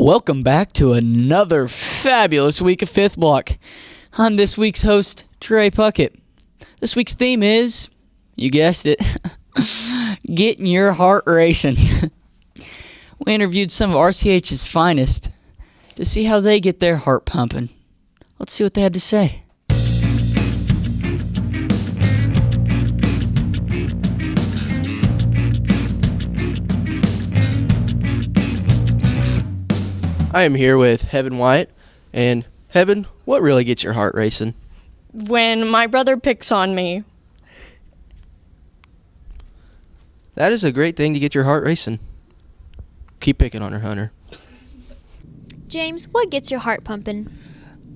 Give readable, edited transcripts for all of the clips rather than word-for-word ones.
Welcome back to another fabulous week of Fifth Block. I'm this week's host, Trey Puckett. This week's theme is, you guessed it, getting your heart racing. We interviewed some of RCH's finest to see how they get their heart pumping. Let's see what they had to say. I am here with Heaven Wyatt, and Heaven, what really gets your heart racing? When my brother picks on me. That is a great thing to get your heart racing. Keep picking on her, Hunter. James, what gets your heart pumping?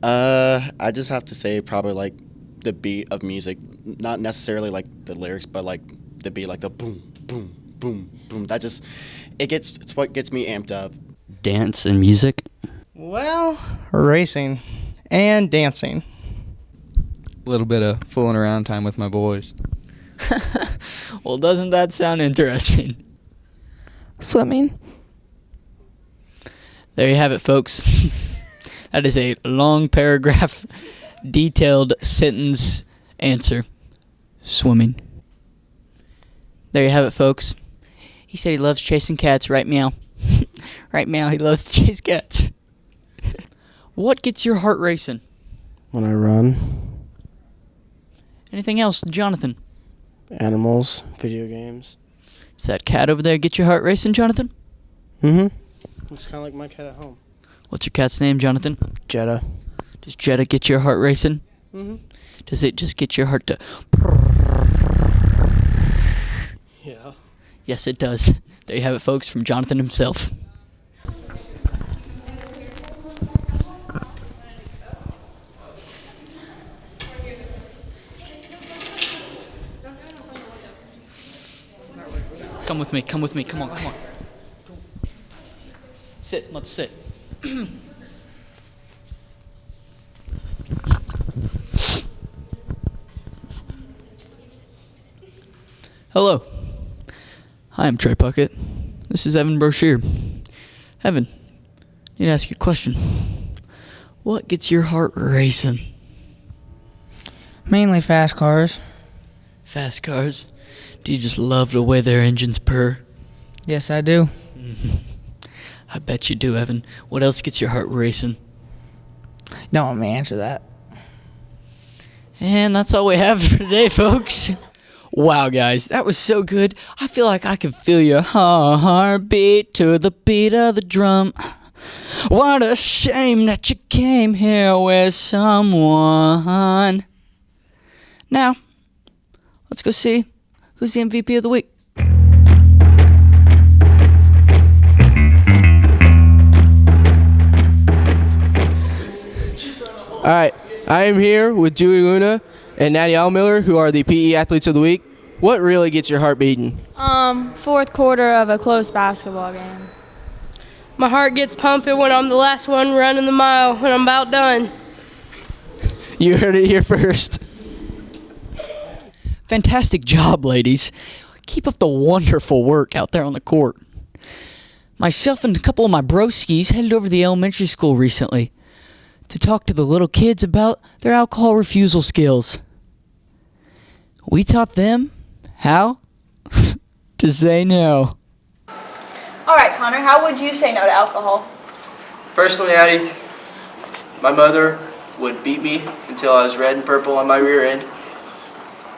I just have to say probably like the beat of music, not necessarily like the lyrics, but like the beat, like the boom, boom, boom, boom. It's what gets me amped up. Dance and music? Well, racing and dancing. A little bit of fooling around time with my boys. Well, doesn't that sound interesting? Swimming. There you have it, folks. That is a long paragraph, detailed sentence answer. Swimming. There you have it, folks. He said he loves chasing cats, right, meow? Right, meow, he loves to chase cats. What gets your heart racing? When I run. Anything else, Jonathan? Animals, video games. Does that cat over there get your heart racing, Jonathan? Mm-hmm. It's kind of like my cat at home. What's your cat's name, Jonathan? Jetta. Does Jetta get your heart racing? Mm-hmm. Does it just get your heart to... Yeah. Yes, it does. There you have it, folks, from Jonathan himself. Come with me, come on. Sit, let's sit. Hello. Hi, I'm Trey Puckett. This is Evan Brochure. Evan, I need to ask you a question. What gets your heart racing? Mainly fast cars. Fast cars? Do you just love the way their engines purr? Yes, I do. I bet you do, Evan. What else gets your heart racing? Don't want me to answer that. And that's all we have for today, folks. Wow, guys, that was so good. I feel like I can feel your heartbeat to the beat of the drum. What a shame that you came here with someone. Now, let's go see who's the MVP of the week. All right, I am here with Julie Luna and Natty Allmiller, who are the PE Athletes of the Week. What really gets your heart beating? Fourth quarter of a close basketball game. My heart gets pumping when I'm the last one running the mile, when I'm about done. You heard it here first. Fantastic job, ladies. Keep up the wonderful work out there on the court. Myself and a couple of my broskies headed over to the elementary school recently to talk to the little kids about their alcohol refusal skills. We taught them how to say no. All right, Connor, how would you say no to alcohol? Personally, Addie, my mother would beat me until I was red and purple on my rear end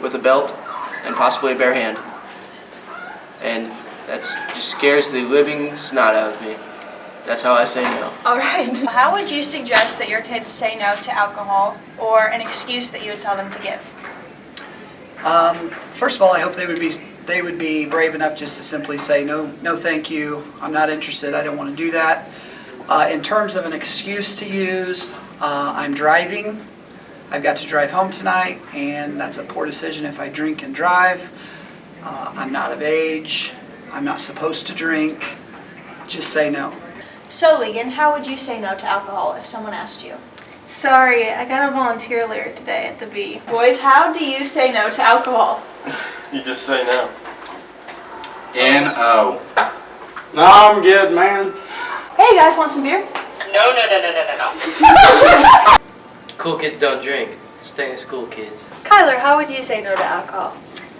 with a belt and possibly a bare hand. And that just scares the living snot out of me. That's how I say no. All right. How would you suggest that your kids say no to alcohol, or an excuse that you would tell them to give? First of all, I hope they would be brave enough just to simply say no, thank you. I'm not interested. I don't want to do that. In terms of an excuse to use, I'm driving. I've got to drive home tonight, and that's a poor decision if I drink and drive. I'm not of age. I'm not supposed to drink. Just say no. So, Legan, how would you say no to alcohol if someone asked you? Sorry, I got a volunteer later today at the B. Boys, how do you say no to alcohol? You just say no. N-O. No, I'm good, man. Hey, Hey, you guys want some beer? No. Cool kids don't drink. Stay in school, kids. Kyler, how would you say no to alcohol?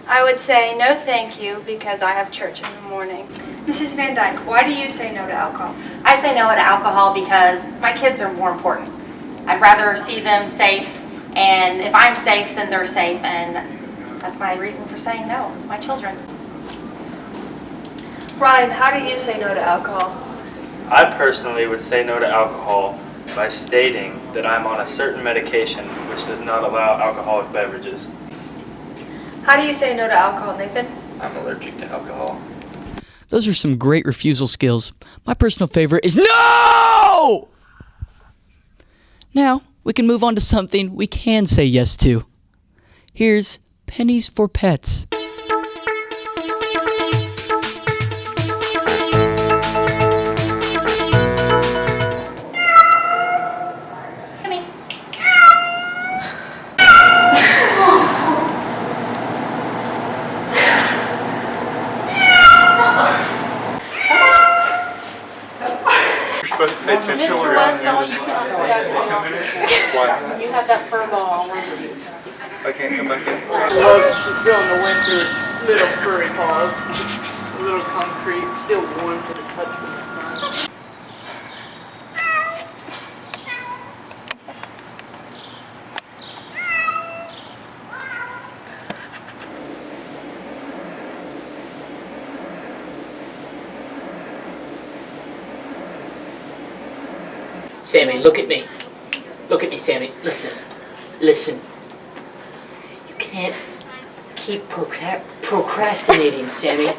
I would say no thank you because I have church in the morning. Mrs. Van Dyke, why do you say no to alcohol? I say no to alcohol because my kids are more important. I'd rather see them safe, and if I'm safe, then they're safe, and that's my reason for saying no, my children. Ryan, how do you say no to alcohol? I personally would say no to alcohol by stating that I'm on a certain medication which does not allow alcoholic beverages. How do you say no to alcohol, Nathan? I'm allergic to alcohol. Those are some great refusal skills. My personal favorite is no! Now, we can move on to something we can say yes to. Here's Pennies for Pets. Supposed to pay attention to where You have that fur ball. I can't come back in. Loves still in the winter, its little furry paws, a little concrete, still warm to the touch from the sun. Sammy, look at me. Look at me, Sammy. Listen. You can't keep procrastinating, Sammy.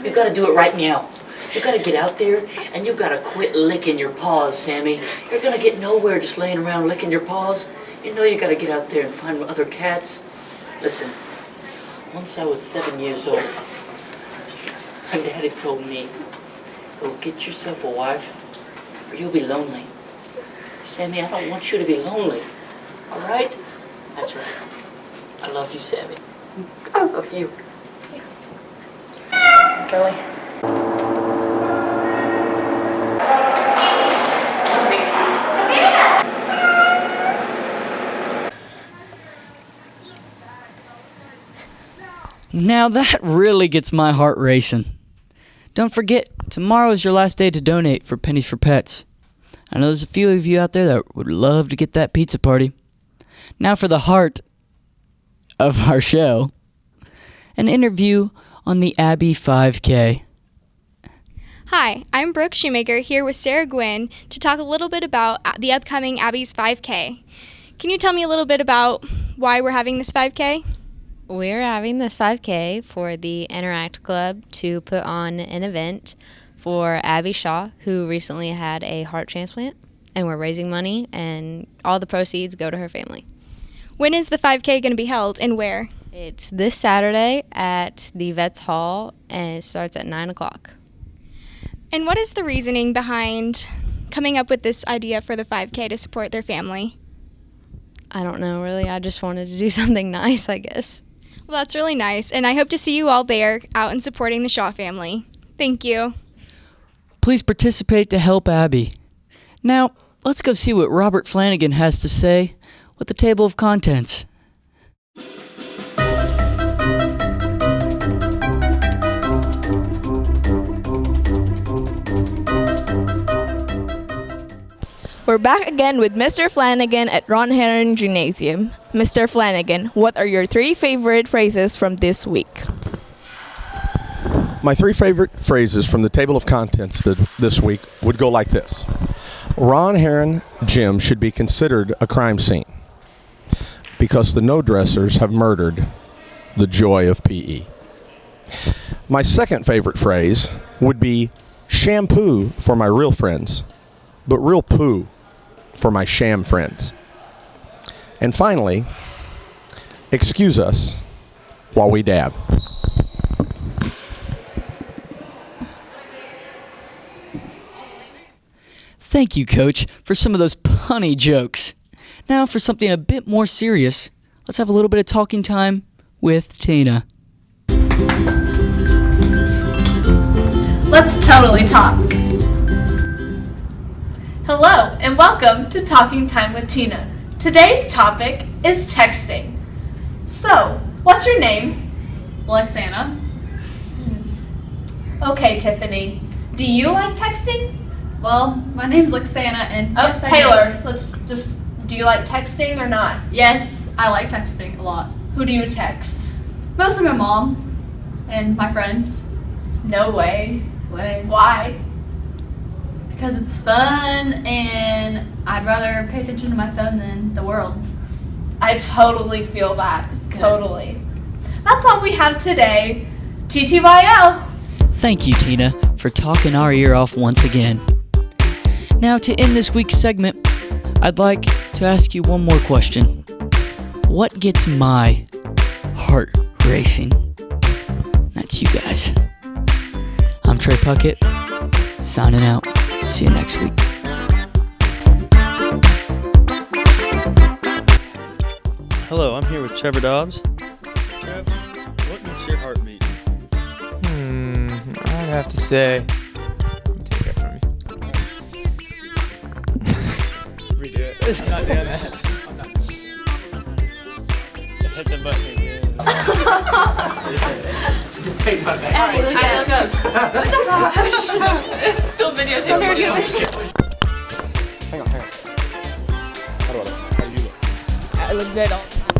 You gotta do it right now. You gotta get out there and you gotta quit licking your paws, Sammy. You're gonna get nowhere just laying around licking your paws. You know you gotta get out there and find other cats. Listen, once I was 7 years old, my daddy told me, go get yourself a wife or you'll be lonely. Sammy, I don't want you to be lonely. All right? That's right. I love you, Sammy. I love you. Really? Now that really gets my heart racing. Don't forget, tomorrow is your last day to donate for Pennies for Pets. I know there's a few of you out there that would love to get that pizza party. Now for the heart of our show, an interview on the Abbey 5K. Hi, I'm Brooke Shoemaker here with Sarah Gwynn to talk a little bit about the upcoming Abbey's 5K. Can you tell me a little bit about why we're having this 5K? We're having this 5K for the Interact Club to put on an event for Abby Shaw, who recently had a heart transplant, and we're raising money, and all the proceeds go to her family. When is the 5K going to be held, and where? It's this Saturday at the Vets Hall, and it starts at 9 o'clock. And what is the reasoning behind coming up with this idea for the 5K to support their family? I don't know, really. I just wanted to do something nice, I guess. Well, that's really nice, and I hope to see you all there out and supporting the Shaw family. Thank you. Please participate to help Abby. Now, let's go see what Robert Flanagan has to say with the table of contents. We're back again with Mr. Flanagan at Ron Heron Gymnasium. Mr. Flanagan, what are your 3 favorite phrases from this week? My 3 favorite phrases from the table of contents this week would go like this. Ron Heron Gym should be considered a crime scene because the no-dressers have murdered the joy of PE. My second favorite phrase would be shampoo for my real friends, but real poo for my sham friends. And finally, excuse us while we dab. Thank you, Coach, for some of those punny jokes. Now for something a bit more serious, let's have a little bit of talking time with Tina. Let's totally talk. Hello, and welcome to Talking Time with Tina. Today's topic is texting. So, what's your name? Lexana. Okay, Tiffany. Do you like texting? Well, my name's Lexana, and Oh, yes, I Taylor, do. do you like texting or not? Yes, I like texting a lot. Who do you text? Mostly my mom and my friends. No way. Why? Because it's fun, and I'd rather pay attention to my phone than the world. I totally feel that. Totally. That's all we have today. TTYL. Thank you, Tina, for talking our ear off once again. Now, to end this week's segment, I'd like to ask you one more question. What gets my heart racing? That's you guys. I'm Trey Puckett, signing out. See you next week. Hello, I'm here with Trevor Dobbs. Trev, what gets your heart beat? I'd have to say. Take that from me. Redo it. I'm not doing that. I'm not. Hit the button again. Hey, look up. What's up? It's still videotaping. Hang on. How do you look? I look good all the time.